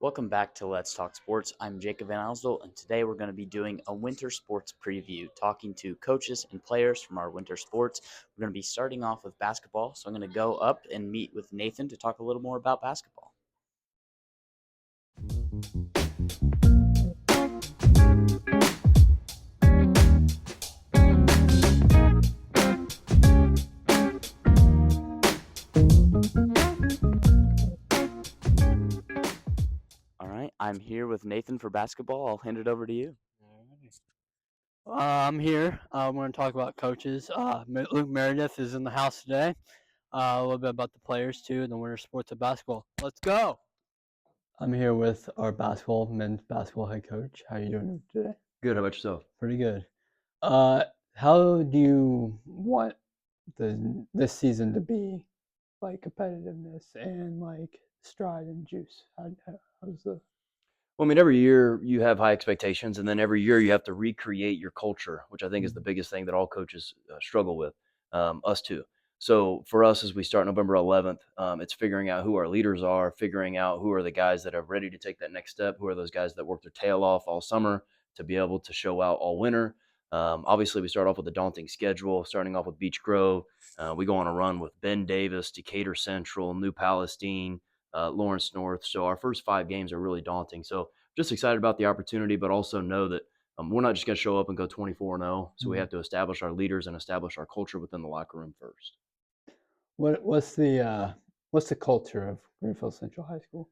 Welcome back to Let's Talk Sports. I'm Jacob Van Alsdale, and today we're going to be doing a winter sports preview, talking to coaches and players from our winter sports. We're going to be starting off with basketball, so I'm going to go up and meet with Nathan to talk a little more about basketball. All right, I'm here with Nathan for basketball. I'll hand it over to you. I'm here. We're going to talk about coaches. Luke Meredith is in the house today. A little bit about the players, too, and the winter sports of basketball. Let's go. I'm here with our men's basketball head coach. How are you doing today? Good. How about yourself? Pretty good. How do you want this season to be, like competitiveness and like stride and juice? How's the Well, I mean, every year you have high expectations, and then every year you have to recreate your culture, which I think is the biggest thing that all coaches struggle with, us too. So for us, as we start November 11th, it's figuring out who our leaders are, figuring out who are the guys that are ready to take that next step, who are those guys that work their tail off all summer to be able to show out all winter. Obviously, we start off with a daunting schedule, starting off with Beech Grove. We go on a run with Ben Davis, Decatur Central, New Palestine, Lawrence North. So our first 5 games are really daunting. So just excited about the opportunity, but also know that we're not just going to show up and go 24-0. So we have to establish our leaders and establish our culture within the locker room first. what's the culture of Greenfield Central High School?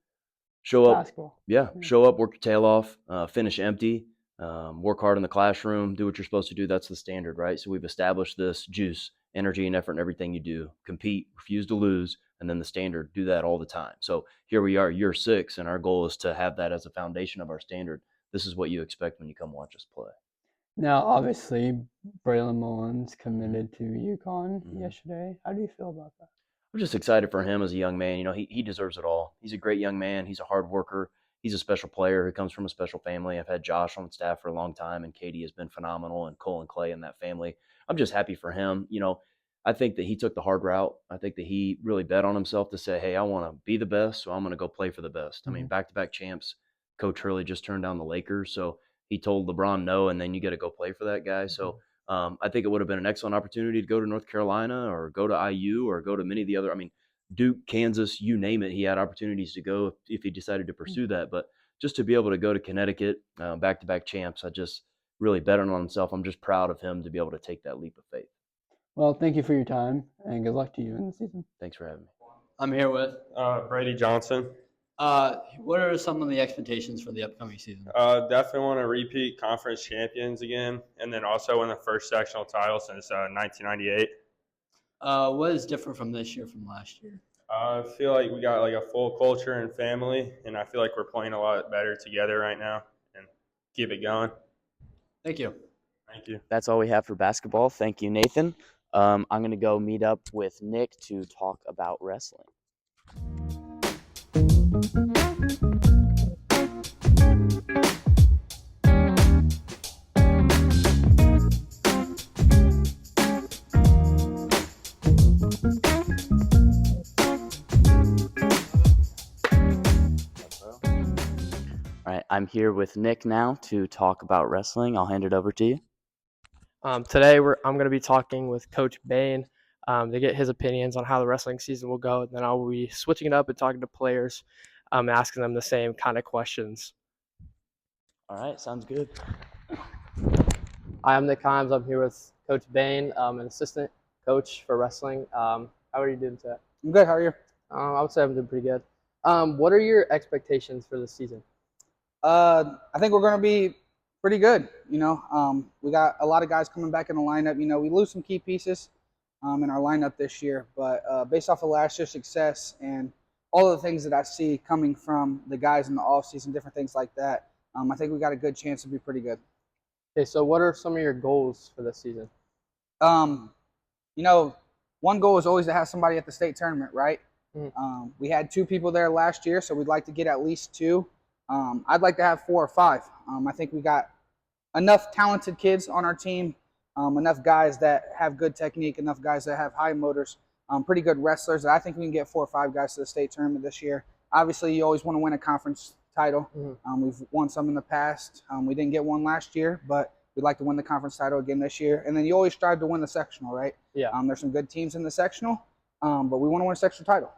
Show up, Basketball. show up, work your tail off, finish empty, work hard in the classroom, do what you're supposed to do. That's the standard, right? So we've established this juice, energy, and effort in everything you do. Compete, refuse to lose, and then the standard, do that all the time. So here we are, year 6, and our goal is to have that as a foundation of our standard. This is what you expect when you come watch us play. Now, obviously, Braylon Mullins committed to UConn Mhm. yesterday. How do you feel about that? I'm just excited for him as a young man. You know, he deserves it all. He's a great young man. He's a hard worker. He's a special player who comes from a special family. I've had Josh on staff for a long time, and Katie has been phenomenal, and Cole and Clay in that family. I'm just happy for him. You know, I think that he took the hard route. I think that he really bet on himself to say, hey, I want to be the best, so I'm going to go play for the best. I mean, back-to-back champs. Coach Hurley just turned down the Lakers, so he told LeBron no, and then you got to go play for that guy. So I think it would have been an excellent opportunity to go to North Carolina or go to IU or go to many of the other. I mean, Duke, Kansas, you name it. He had opportunities to go if he decided to pursue that. But just to be able to go to Connecticut, back-to-back champs, I just really bet on himself. I'm just proud of him to be able to take that leap of faith. Well, thank you for your time, and good luck to you in the season. Thanks for having me. I'm here with. Brady Johnson. What are some of the expectations for the upcoming season? Definitely want to repeat conference champions again, and then also win the first sectional title since 1998. What is different from this year from last year? I feel like we got like a full culture and family, and I feel like we're playing a lot better together right now, and keep it going. Thank you. Thank you. That's all we have for basketball. Thank you, Nathan. I'm going to go meet up with Nick to talk about wrestling. All right, I'm here with Nick now to talk about wrestling. I'll hand it over to you. Today, I'm going to be talking with Coach Bain to get his opinions on how the wrestling season will go. And then I'll be switching it up and talking to players, asking them the same kind of questions. All right, sounds good. Hi, I'm Nick Himes. I'm here with Coach Bain, an assistant coach for wrestling. How are you doing today? I'm good. How are you? I would say I'm doing pretty good. What are your expectations for the season? I think we're going to be pretty good. You know, we got a lot of guys coming back in the lineup. You know, we lose some key pieces in our lineup this year, but based off of last year's success and all of the things that I see coming from the guys in the offseason, different things like that, I think we got a good chance to be pretty good. Okay, so what are some of your goals for this season? You know, one goal is always to have somebody at the state tournament, right? Mhm. We had 2 people there last year, so we'd like to get at least 2. I'd like to have 4 or 5. I think we got enough talented kids on our team, enough guys that have good technique, enough guys that have high motors, pretty good wrestlers. I think we can get 4 or 5 guys to the state tournament this year. Obviously, you always want to win a conference title. Mhm. We've won some in the past. We didn't get one last year, but we'd like to win the conference title again this year. And then you always strive to win the sectional, right? Yeah. There's some good teams in the sectional, but we want to win a sectional title.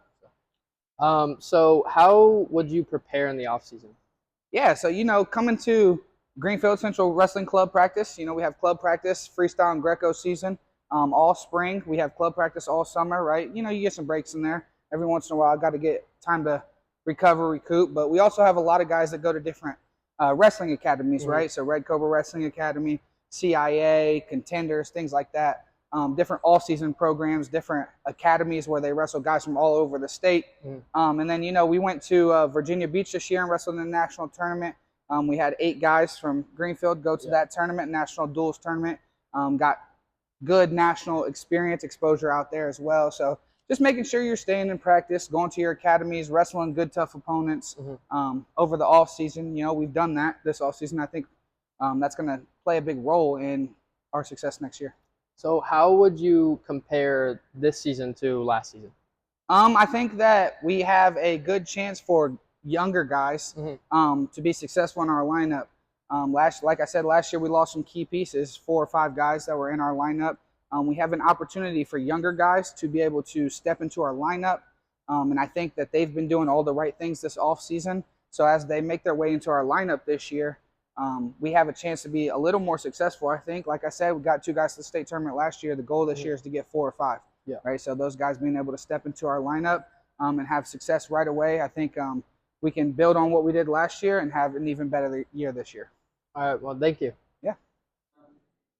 So how would you prepare in the off season? Yeah, so coming to Greenfield Central Wrestling Club practice, we have club practice, freestyle and Greco season all spring. We have club practice all summer, right? You get some breaks in there. Every once in a while, I got to get time to recover, recoup. But we also have a lot of guys that go to different wrestling academies, right? So Red Cobra Wrestling Academy, CIA, Contenders, things like that. Different all-season programs, different academies where they wrestle guys from all over the state. And then, we went to Virginia Beach this year and wrestled in the national tournament. We had 8 guys from Greenfield go to that tournament, national duels tournament. Got good national experience, exposure out there as well. So just making sure you're staying in practice, going to your academies, wrestling good, tough opponents over the off season. We've done that this off season. I think that's going to play a big role in our success next year. So how would you compare this season to last season? I think that we have a good chance for younger guys to be successful in our lineup. Like I said, last year we lost some key pieces, 4 or 5 guys that were in our lineup. We have an opportunity for younger guys to be able to step into our lineup, and I think that they've been doing all the right things this off season. So as they make their way into our lineup this year, we have a chance to be a little more successful, I think. Like I said, we got 2 guys to the state tournament last year. The goal this year is to get 4 or 5. Yeah. Right. So those guys being able to step into our lineup and have success right away, I think we can build on what we did last year and have an even better year this year. All right. Well, thank you. Yeah.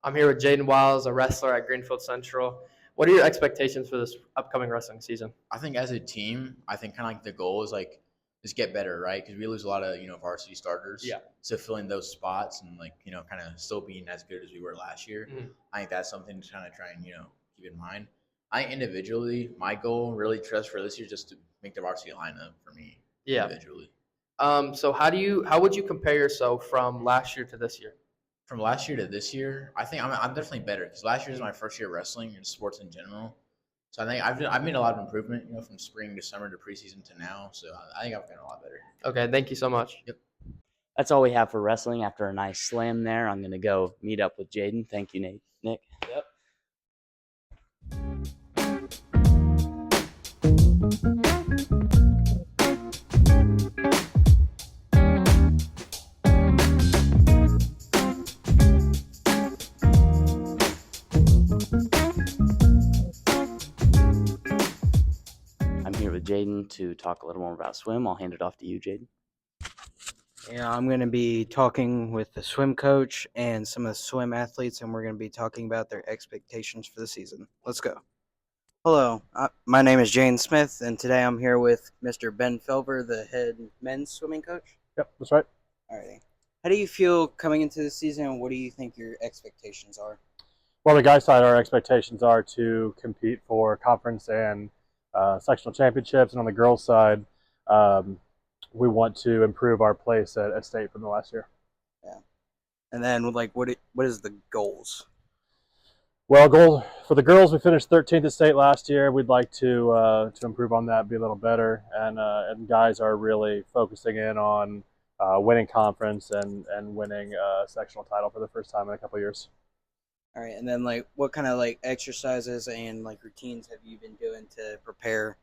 I'm here with Jaden Wiles, a wrestler at Greenfield Central. What are your expectations for this upcoming wrestling season? I think as a team, I think kind of like the goal is like just get better, right? Because we lose a lot of varsity starters. Yeah. So filling those spots and kind of still being as good as we were last year. I think that's something to kind of try and keep in mind. I individually, my goal really just for this year is just to make the varsity lineup for me. Yeah. Individually. So how would you compare yourself from last year to this year? From last year to this year, I think I'm definitely better because last year was my first year wrestling and sports in general. So I think I've made a lot of improvement, from spring to summer to preseason to now. So I think I've gotten a lot better. Okay, thank you so much. Yep. That's all we have for wrestling. After a nice slam there, I'm going to go meet up with Jaden. Thank you, Nick. Yep. I'm here with Jaden to talk a little more about swim. I'll hand it off to you, Jaden. Yeah, I'm going to be talking with the swim coach and some of the swim athletes, and we're going to be talking about their expectations for the season. Let's go. Hello, my name is Jane Smith, and today I'm here with Mr. Ben Felver, the head men's swimming coach. Yep, that's right. All righty. How do you feel coming into the season, and what do you think your expectations are? Well, the guys' side, our expectations are to compete for conference and sectional championships, and on the girls' side, we want to improve our place at state from the last year. Yeah. And then, what is the goals? Well, goal for the girls, we finished 13th at state last year. We'd like to improve on that, be a little better, and guys are really focusing in on winning conference and winning a sectional title for the first time in a couple of years. All right, and then what kind of exercises and routines have you been doing to prepare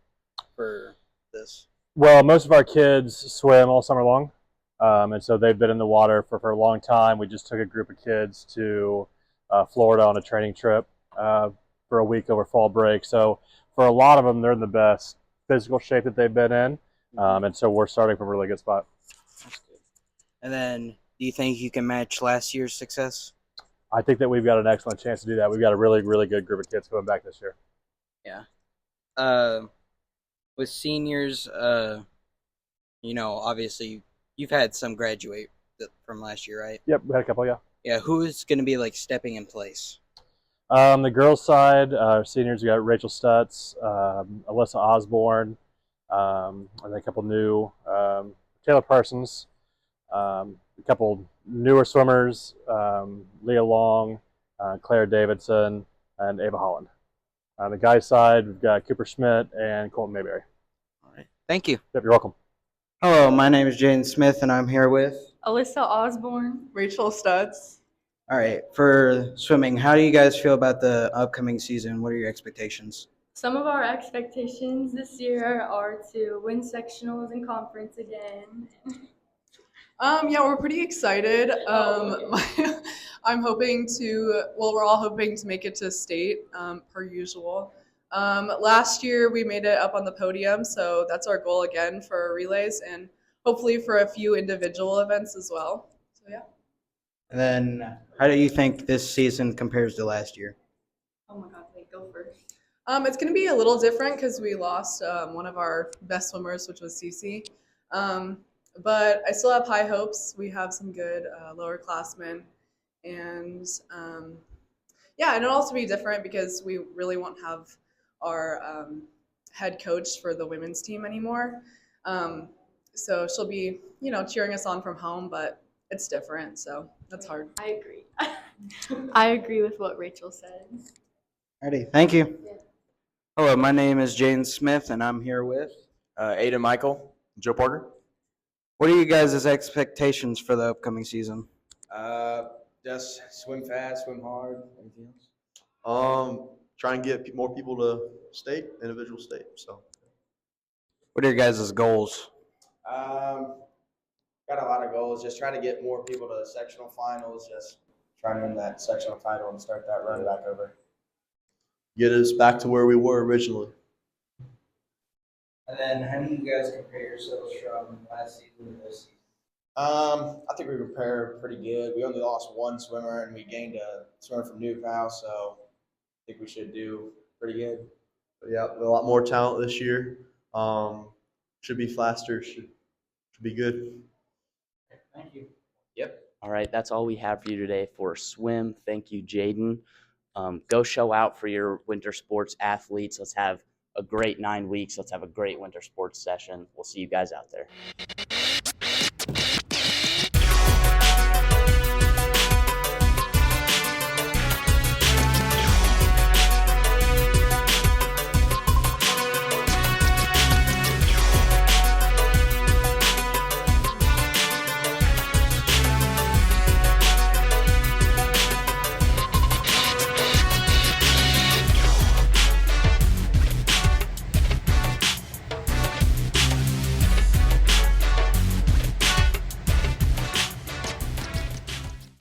for this? Well, most of our kids swim all summer long, and so they've been in the water for a long time. We just took a group of kids to Florida on a training trip for a week over fall break. So for a lot of them, they're in the best physical shape that they've been in, and so we're starting from a really good spot. That's good. And then, do you think you can match last year's success? I think that we've got an excellent chance to do that. We've got a really, really good group of kids coming back this year. Yeah. With seniors, obviously you've had some graduate from last year, right? Yep, we had a couple, yeah. Yeah, who is going to be stepping in place? The girls' side, our seniors, we got Rachel Stutz, Alyssa Osborne, and then a couple new, Taylor Parsons, a couple newer swimmers, Leah Long, Claire Davidson, and Ava Holland. On the guys' side, we've got Cooper Schmidt and Colton Mayberry. All right. Thank you. Yep, you're welcome. Hello, my name is Jaden Smith, and I'm here with. Alyssa Osborne. Rachel Stutz. All right, for swimming, how do you guys feel about the upcoming season? What are your expectations? Some of our expectations this year are to win sectionals and conference again. Yeah, we're pretty excited. I'm hoping to, well, we're all hoping to make it to state, per usual. Last year we made it up on the podium, so that's our goal again for relays and hopefully for a few individual events as well. So yeah. And then, how do you think this season compares to last year? Oh my God, wait, go first. It's going to be a little different because we lost one of our best swimmers, which was Cece. But I still have high hopes. We have some good lower classmen. And yeah, and it'll also be different because we really won't have our head coach for the women's team anymore. So she'll be, cheering us on from home, but it's different. So that's hard. I agree. I agree with what Rachel said. Alrighty, thank you. Yeah. Hello, my name is Jaden Smith, and I'm here with. Aiden Michael, Joe Parker. What are you guys' expectations for the upcoming season? Just swim fast, swim hard. Anything else? Try and get more people to state, individual state. So. What are your guys' goals? Got a lot of goals. Just trying to get more people to sectional finals. Just trying to win that sectional title and start that run back over. Get us back to where we were originally. And then, how do you guys compare yourselves from last season to this season? I think we prepared pretty good. We only lost one swimmer, and we gained a swimmer from Newhouse, so I think we should do pretty good. But yeah, a lot more talent this year. Should be faster. Should be good. Thank you. Yep. All right, that's all we have for you today for swim. Thank you, Jaden. Go show out for your winter sports athletes. Let's have a great 9 weeks. Let's have a great winter sports session. We'll see you guys out there.